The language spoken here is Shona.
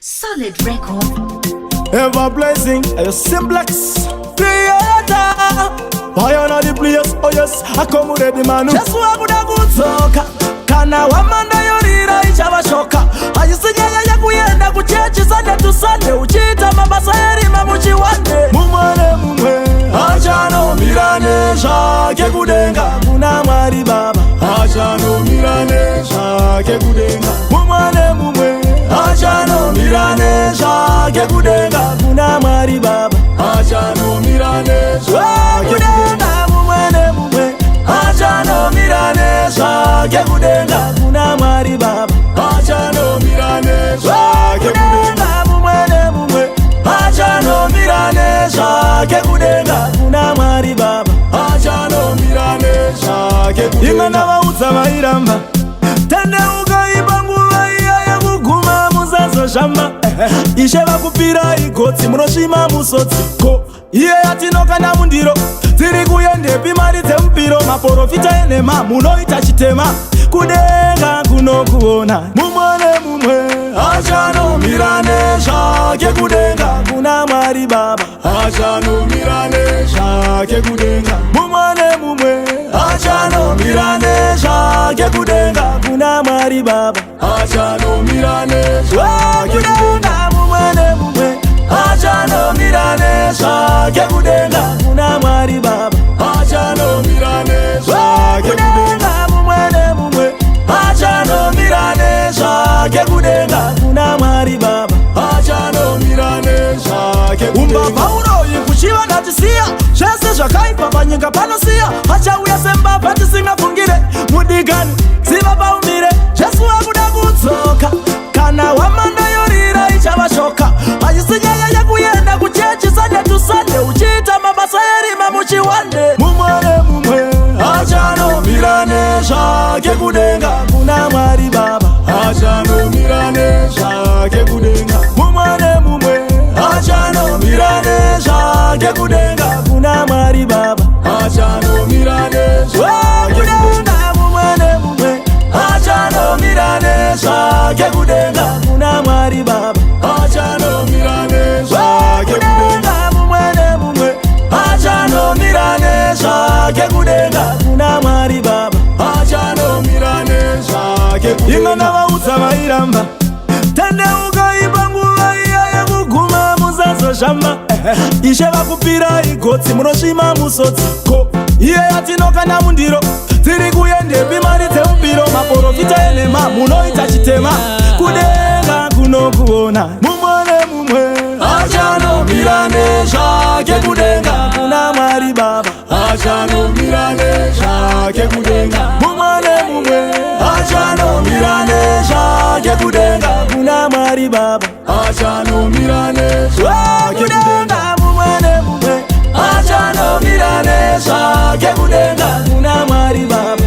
Solid record. Ever blazing, a simplex creator. Why on the place? Oh yes, accommodate the man. Just walk with a good soka. Kana wamanda yorira ichabashoka. Ayisinyanya ya kuyenda kuchechi Sunday to Sunday. Uchita mabasa erima muchiwande. Mumwe achano miranesha kekudenga kuna mwari baba. Achano miranesha kekudenga mumwe achano miranesha kekudenga kuna mwari baba. Achano miranesha kekudenga mumwe achano miranesha kekudenga kuna mwari baba. Achano miranesha kekudenga mumwe achano miranesha kekudenga kuna mwari baba. Achano miranesha kekudenga ingana vaudza vairamba tende ukaipa nguva iya yekuguma musazoshamba ishe vakupira igotsi munosvima musodzi ko iye yatinokanda mundiro tiri kuyendepi mari dzemupiro maprofita enema munoita chitema kudenga kunokuona mumwe achanomira nesha kekudenga kuna mwari baba. Achanomira nesha kekudenga mumwe achanomira nesha kekudenga kuna mwari baba. Achanomira nesha kekudenga mumwe achanomira nesha kekudenga kuna mwari baba. Achanomira nesha kekudenga mumwe achanomira nesha kekudenga kuna mwari baba. Achanomira nesha kekudenga umbavha kuchiva ngatisiya zvese zvakaipa panyika panosiya achauya sembavha tisingafungire mudigani ziva paumire jesu wakuda kudzoka kana wamanda yorira ichavashoka achisinyanya yekuyenda kuchechi Sunday to Sunday uchiita mabasa erima muchiwande mumwe achanomira nesha kekudenga kuna mwari baba. Achanomira nesha kekudenga mumwe achanomira nesha kekudenga kuna mwari baba. Achanomira nesha kekudenga mumwe achanomira nesha kekudenga kuna mwari baba. Achanomira nesha kekudenga mumwe achanomira nesha kekudenga kuna mwari baba. Achanomira nesha kekudenga ingana vaudza vairamba tende ukaipa nguva iya yekuguma musazoshamba ishe vakupira igotsi munosvima musodzi ko iye yatinokanda mundiro tiri kuyendepi mari dzemupiro maprofita enema munoita chitema kudenga kunokuona mumwe achanomira nesha kekudenga kuna mwari baba. Achanomira nesha kekudenga mumwe achanomira nesha kekudenga kuna mwari baba. Achanomira nesha kekudenga mumwe achanomira nesha kekudenga kuna mwari baba.